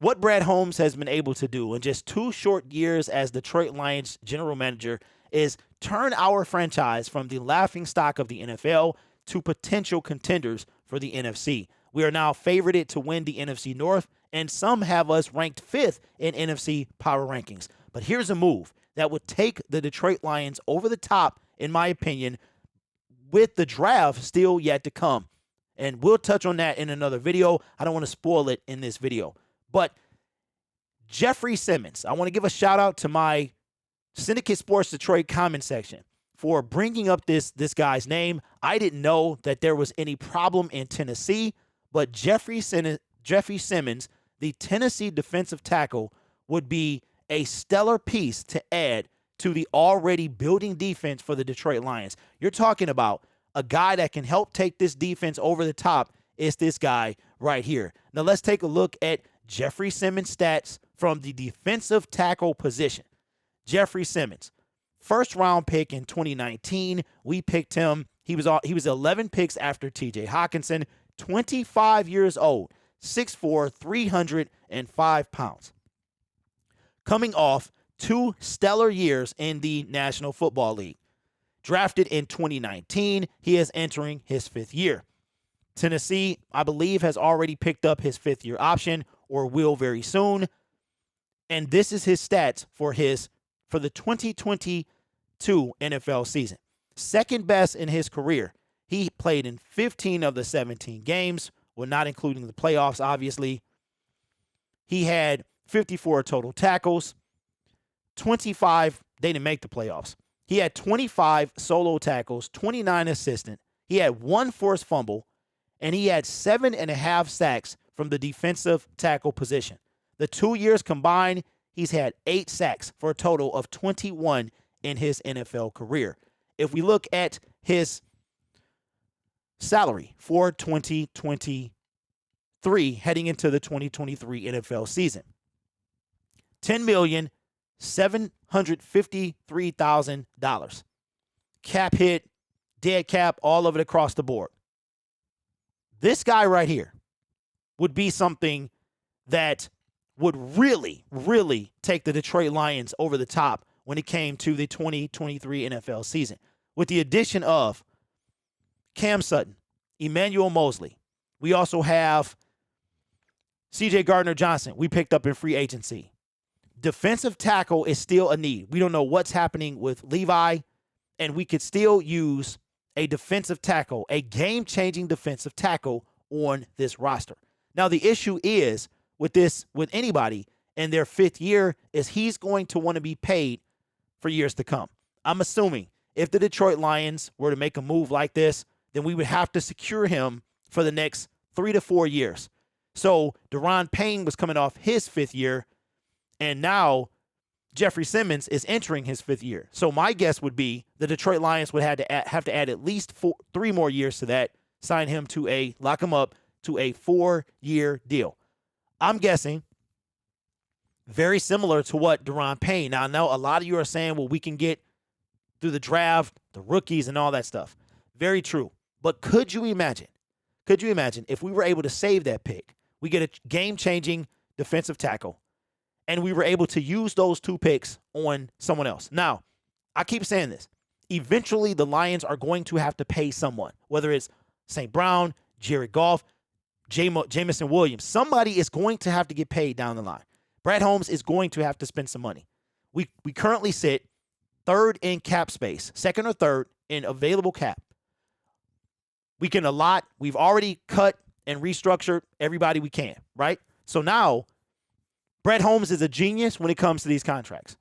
what Brad Holmes has been able to do in just 2 short years as Detroit Lions general manager is turn our franchise from the laughingstock of the NFL to potential contenders for the NFC. We are now favorited to win the NFC North, and some have us ranked 5th in NFC power rankings. But here's a move that would take the Detroit Lions over the top, in my opinion, with the draft still yet to come. And we'll touch on that in another video. I don't want to spoil it in this video. But Jeffery Simmons, I want to give a shout out to my Syndicate Sports Detroit comment section for bringing up this guy's name. I didn't know that there was any problem in Tennessee, but Jeffery Simmons, the Tennessee defensive tackle, would be a stellar piece to add to the already building defense for the Detroit Lions. You're talking about a guy that can help take this defense over the top. Is this guy right here. Now let's take a look at Jeffery Simmons' stats from the defensive tackle position. Jeffery Simmons, first round pick in 2019. We picked him. He was 11 picks after TJ Hawkinson, 25 years old, 6'4", 305 pounds. Coming off 2 stellar years in the National Football League. Drafted in 2019, he is entering his 5th year. Tennessee, I believe, has already picked up his 5th-year option or will very soon. And this is his stats for the 2022 NFL season. Second best in his career. He played in 15 of the 17 games, well, not including the playoffs, obviously. He had 54 total tackles, 25, they didn't make the playoffs. He had 25 solo tackles, 29 assistant. He had 1 forced fumble, and he had 7.5 sacks from the defensive tackle position. The 2 years combined, he's had 8 sacks for a total of 21 in his NFL career. If we look at his salary for 2023 heading into the 2023 NFL season, $10,753,000. Cap hit, dead cap, all of it across the board. This guy right here would be something that would really, really take the Detroit Lions over the top when it came to the 2023 NFL season. With the addition of Cam Sutton, Emmanuel Mosley, we also have C.J. Gardner-Johnson we picked up in free agency. Defensive tackle is still a need. We don't know what's happening with Levi, and we could still use a defensive tackle, a game-changing defensive tackle on this roster. Now, the issue is with anybody in their 5th year is he's going to want to be paid for years to come. I'm assuming if the Detroit Lions were to make a move like this, then we would have to secure him for the next 3 to 4 years. So Daron Payne was coming off his 5th year, and now Jeffery Simmons is entering his 5th year. So my guess would be the Detroit Lions would have to add at least 3 more years to that, sign him to lock him up to a 4-year deal. I'm guessing very similar to what Daron Payne. Now, I know a lot of you are saying, well, we can get through the draft, the rookies, and all that stuff. Very true. But could you imagine if we were able to save that pick? We get a game-changing defensive tackle, and we were able to use those 2 picks on someone else. Now, I keep saying this. Eventually, the Lions are going to have to pay someone, whether it's St. Brown, Jared Goff, Jamison Williams. Somebody is going to have to get paid down the line. Brad Holmes is going to have to spend some money. We currently sit 3rd in cap space, 2nd or 3rd in available cap. We can allot. We've already cut and restructured everybody we can, right? So now, Brad Holmes is a genius when it comes to these contracts.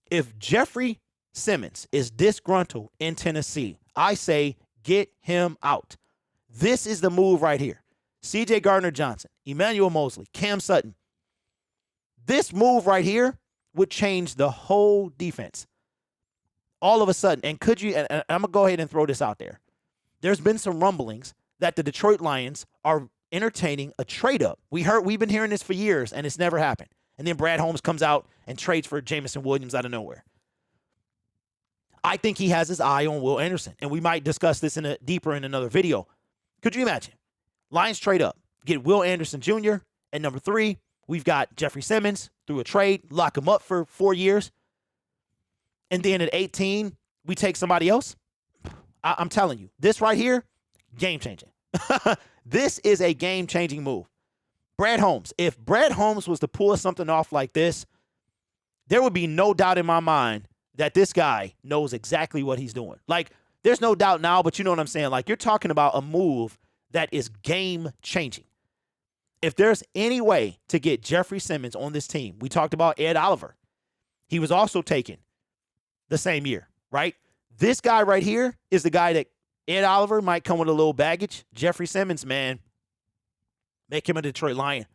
If Jeffery Simmons is disgruntled in Tennessee, I say get him out. This is the move right here. C.J. Gardner-Johnson, Emmanuel Mosley, Cam Sutton. This move right here would change the whole defense. All of a sudden, and I'm going to go ahead and throw this out there. There's been some rumblings that the Detroit Lions are entertaining a trade-up. We've been hearing this for years, and it's never happened. And then Brad Holmes comes out and trades for Jamison Williams out of nowhere. I think he has his eye on Will Anderson, and we might discuss this deeper in another video. Could you imagine? Lions trade up, get Will Anderson Jr., and number 3, We've got Jeffery Simmons through a trade, lock him up for 4 years. And then at 18, we take somebody else. I'm telling you, this right here, game-changing. This is a game-changing move. Brad Holmes. If Brad Holmes was to pull something off like this, there would be no doubt in my mind that this guy knows exactly what he's doing. Like, there's no doubt now, but you know what I'm saying? Like, you're talking about a move that is game-changing. If there's any way to get Jeffery Simmons on this team, we talked about Ed Oliver. He was also taken the same year, right? This guy right here is the guy that Ed Oliver might come with a little baggage. Jeffery Simmons, man, make him a Detroit Lion.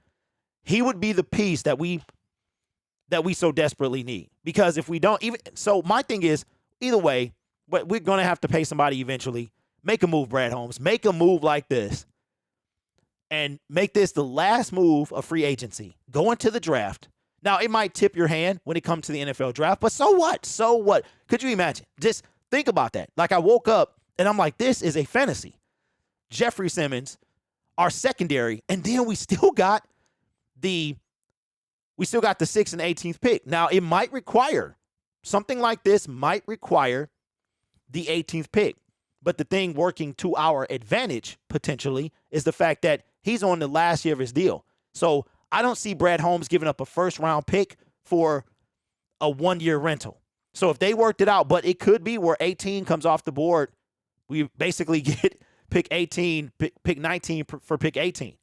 He would be the piece that we so desperately need. Because if we don't even, so my thing is, either way, but we're going to have to pay somebody eventually. Make a move, Brad Holmes. Make a move like this. And make this the last move of free agency. Go into the draft. Now, it might tip your hand when it comes to the NFL draft, but so what? So what? Could you imagine? Just think about that. Like, I woke up and I'm like, this is a fantasy. Jeffery Simmons, our secondary, and then we still got the 6th and 18th pick. Now, it might require something like this, might require the 18th pick. But the thing working to our advantage, potentially, is the fact that he's on the last year of his deal. So I don't see Brad Holmes giving up a first-round pick for a one-year rental. So if they worked it out, but it could be where 18 comes off the board, we basically get pick 18, pick 19 for pick 18.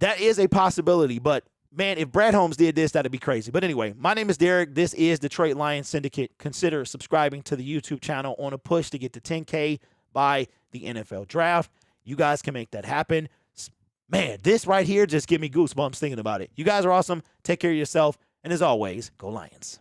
That is a possibility, but man, if Brad Holmes did this, that'd be crazy. But anyway, my name is Derek. This is Detroit Lions Syndicate. Consider subscribing to the YouTube channel on a push to get to 10K by the NFL draft. You guys can make that happen. Man, this right here just give me goosebumps thinking about it. You guys are awesome. Take care of yourself. And as always, go Lions.